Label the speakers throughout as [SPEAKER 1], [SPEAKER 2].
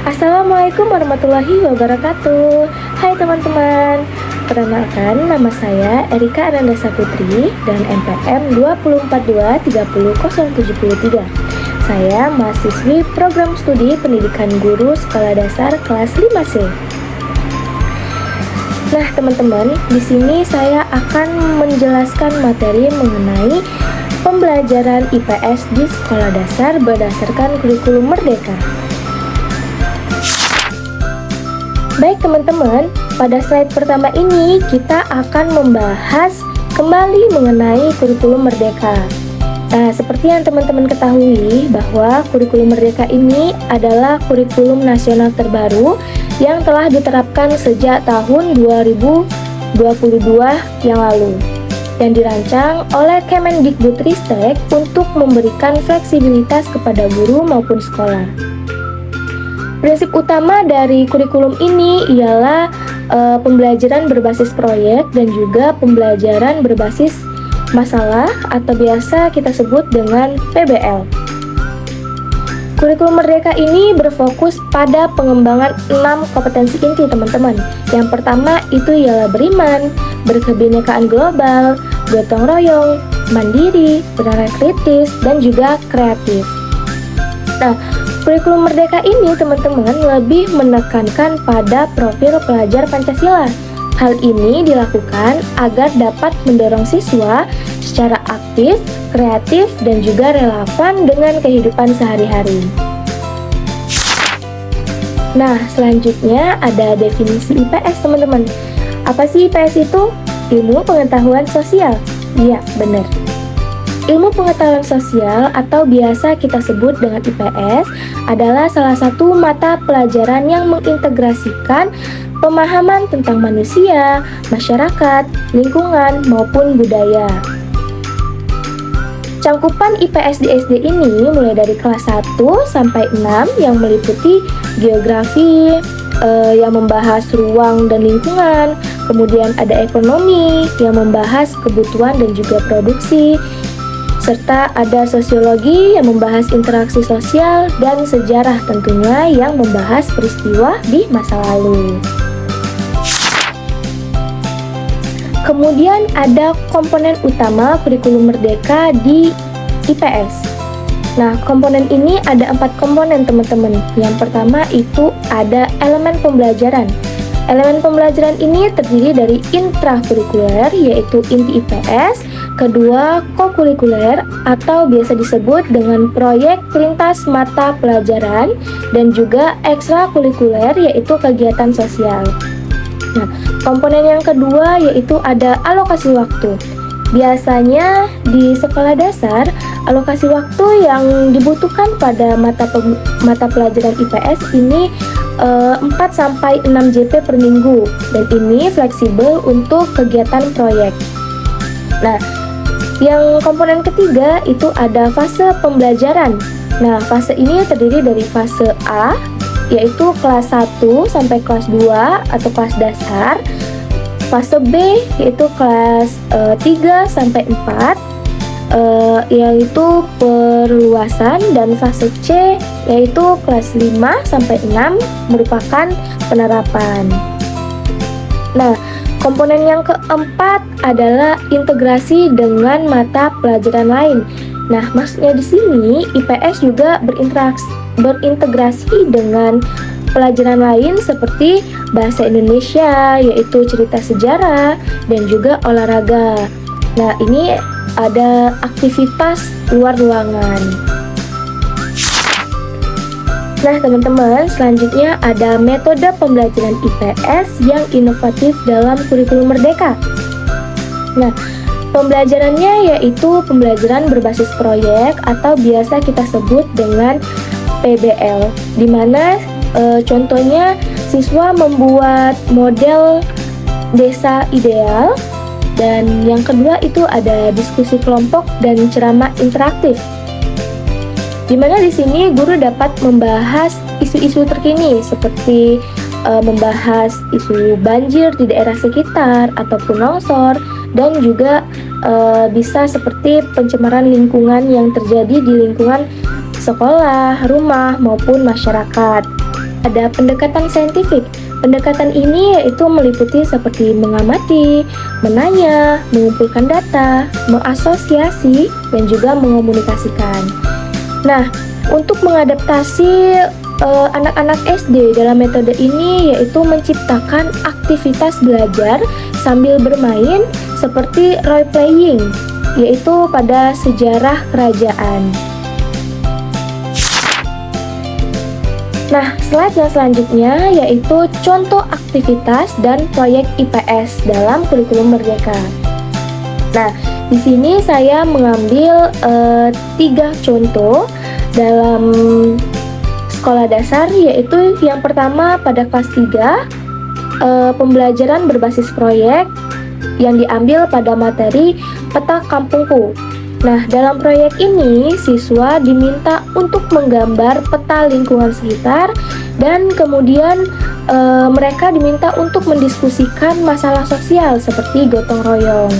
[SPEAKER 1] Assalamualaikum warahmatullahi wabarakatuh. Hai teman-teman, perkenalkan nama saya Erika Ananda Saputri dan NPM 204230073. Saya mahasiswi program studi pendidikan guru sekolah dasar kelas 5C. Nah, teman-teman, di sini saya akan menjelaskan materi mengenai pembelajaran IPS di sekolah dasar berdasarkan kurikulum Merdeka. Baik teman-teman, pada slide pertama ini kita akan membahas kembali mengenai kurikulum Merdeka. Nah, seperti yang teman-teman ketahui bahwa kurikulum Merdeka ini adalah kurikulum nasional terbaru yang telah diterapkan sejak tahun 2022 yang lalu yang dirancang oleh Kemendikbudristek untuk memberikan fleksibilitas kepada guru maupun sekolah. Prinsip utama dari kurikulum ini ialah pembelajaran berbasis proyek dan juga pembelajaran berbasis masalah atau biasa kita sebut dengan PBL. Kurikulum Merdeka ini berfokus pada pengembangan 6 kompetensi inti teman-teman. Yang pertama itu ialah beriman, berkebinekaan global, gotong royong, mandiri, bernilai kritis, dan juga kreatif. Nah, kurikulum Merdeka ini teman-teman lebih menekankan pada profil pelajar Pancasila. Hal ini dilakukan agar dapat mendorong siswa secara aktif, kreatif, dan juga relevan dengan kehidupan sehari-hari. Nah, selanjutnya ada definisi IPS teman-teman. Apa sih IPS itu? Ilmu pengetahuan sosial. Iya, benar. Ilmu pengetahuan sosial atau biasa kita sebut dengan IPS adalah salah satu mata pelajaran yang mengintegrasikan pemahaman tentang manusia, masyarakat, lingkungan, maupun budaya. Cangkupan IPS di SD ini mulai dari kelas 1 sampai 6 yang meliputi geografi, yang membahas ruang dan lingkungan, kemudian ada ekonomi yang membahas kebutuhan dan juga produksi, serta ada sosiologi yang membahas interaksi sosial dan sejarah tentunya yang membahas peristiwa di masa lalu. Kemudian ada komponen utama kurikulum Merdeka di IPS. Nah, komponen ini ada 4 komponen teman-teman. Yang pertama itu ada elemen pembelajaran. Elemen pembelajaran ini terdiri dari intrakurikuler, yaitu inti IPS. Kedua, kokurikuler atau biasa disebut dengan proyek lintas mata pelajaran, dan juga ekstrakurikuler yaitu kegiatan sosial. Nah, komponen yang kedua yaitu ada alokasi waktu. Biasanya di sekolah dasar, alokasi waktu yang dibutuhkan pada mata pelajaran IPS ini 4-6 JP per minggu, dan ini fleksibel untuk kegiatan proyek. Nah, yang komponen ketiga itu ada fase pembelajaran. Nah, fase ini terdiri dari fase A, yaitu kelas 1 sampai kelas 2 atau kelas dasar. Fase B yaitu kelas 3 sampai 4, yaitu perluasan, dan fase C yaitu kelas 5 sampai 6 merupakan penerapan. Nah, komponen yang keempat adalah integrasi dengan mata pelajaran lain. Nah, maksudnya di sini IPS juga berintegrasi dengan pelajaran lain seperti bahasa Indonesia, yaitu cerita sejarah, dan juga olahraga. Nah, ini ada aktivitas luar ruangan. Nah, teman-teman, selanjutnya ada metode pembelajaran IPS yang inovatif dalam kurikulum Merdeka. Nah, pembelajarannya yaitu pembelajaran berbasis proyek atau biasa kita sebut dengan PBL, di mana contohnya siswa membuat model desa ideal, dan yang kedua itu ada diskusi kelompok dan ceramah interaktif, di mana di sini guru dapat membahas isu-isu terkini seperti membahas isu banjir di daerah sekitar ataupun longsor, dan juga bisa seperti pencemaran lingkungan yang terjadi di lingkungan sekolah, rumah, maupun masyarakat. ada pendekatan saintifik. Pendekatan ini yaitu meliputi seperti mengamati, menanya, mengumpulkan data, mengasosiasi, dan juga mengomunikasikan. Nah, untuk mengadaptasi anak-anak SD dalam metode ini yaitu menciptakan aktivitas belajar sambil bermain seperti role playing, yaitu pada sejarah kerajaan. Nah, slide yang selanjutnya yaitu contoh aktivitas dan proyek IPS dalam kurikulum Merdeka. Nah, di sini saya mengambil 3 contoh dalam sekolah dasar, yaitu yang pertama pada kelas 3, pembelajaran berbasis proyek yang diambil pada materi peta kampungku. Nah, dalam proyek ini, siswa diminta untuk menggambar peta lingkungan sekitar dan kemudian mereka diminta untuk mendiskusikan masalah sosial seperti gotong royong.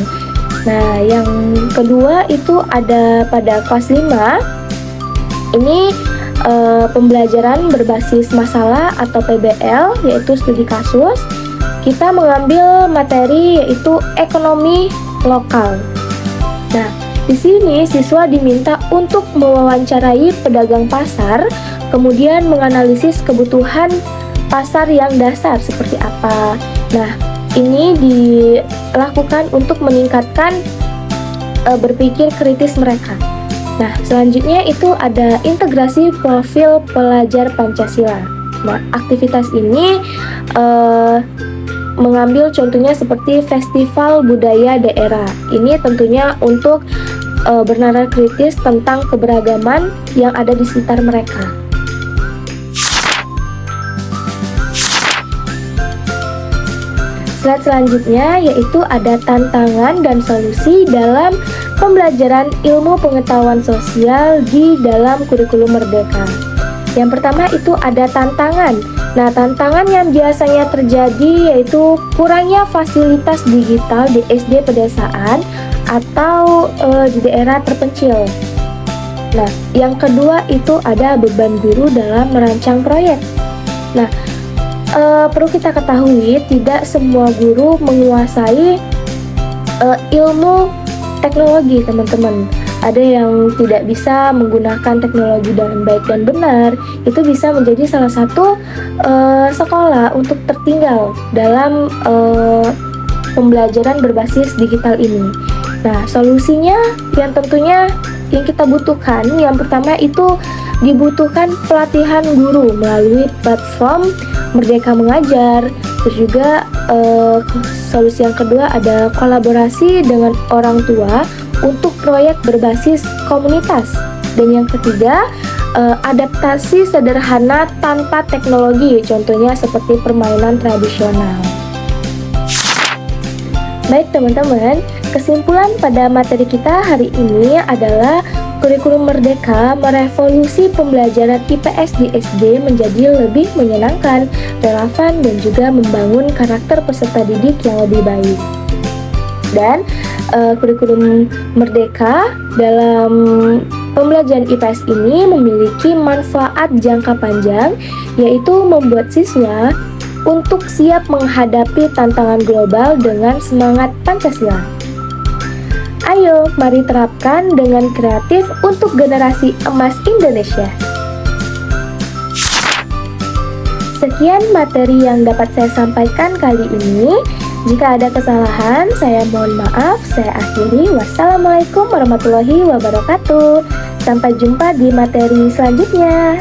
[SPEAKER 1] Nah, yang kedua itu ada pada kelas 5. Ini pembelajaran berbasis masalah atau PBL, yaitu studi kasus. Kita mengambil materi yaitu ekonomi lokal. Nah, di sini siswa diminta untuk mewawancarai pedagang pasar, kemudian menganalisis kebutuhan pasar yang dasar seperti apa. Nah, ini dilakukan untuk meningkatkan berpikir kritis mereka. Nah, selanjutnya itu ada integrasi profil pelajar Pancasila. Nah, aktivitas ini mengambil contohnya seperti festival budaya daerah. Ini tentunya untuk bernalar kritis tentang keberagaman yang ada di sekitar mereka. Slide selanjutnya yaitu ada tantangan dan solusi dalam pembelajaran ilmu pengetahuan sosial di dalam kurikulum Merdeka. Yang pertama itu ada tantangan. Nah, tantangan yang biasanya terjadi yaitu kurangnya fasilitas digital di SD pedesaan atau di daerah terpencil. Nah, yang kedua itu ada beban guru dalam merancang proyek. Nah, perlu kita ketahui tidak semua guru menguasai ilmu teknologi, teman-teman. Ada yang tidak bisa menggunakan teknologi dengan baik dan benar. Itu bisa menjadi salah satu sekolah untuk tertinggal dalam pembelajaran berbasis digital ini. Nah, solusinya yang tentunya yang kita butuhkan, yang pertama itu dibutuhkan pelatihan guru melalui platform Merdeka Mengajar. Terus juga solusi yang kedua ada kolaborasi dengan orang tua untuk proyek berbasis komunitas. Dan yang ketiga, adaptasi sederhana tanpa teknologi, contohnya seperti permainan tradisional. Baik teman-teman, kesimpulan pada materi kita hari ini adalah kurikulum Merdeka merevolusi pembelajaran IPS di SD menjadi lebih menyenangkan, relevan, dan juga membangun karakter peserta didik yang lebih baik. Dan kurikulum Merdeka dalam pembelajaran IPS ini memiliki manfaat jangka panjang, yaitu membuat siswa untuk siap menghadapi tantangan global dengan semangat Pancasila. Ayo, mari terapkan dengan kreatif untuk generasi emas Indonesia. Sekian materi yang dapat saya sampaikan kali ini. Jika ada kesalahan, saya mohon maaf. Saya akhiri. Wassalamualaikum warahmatullahi wabarakatuh. Sampai jumpa di materi selanjutnya.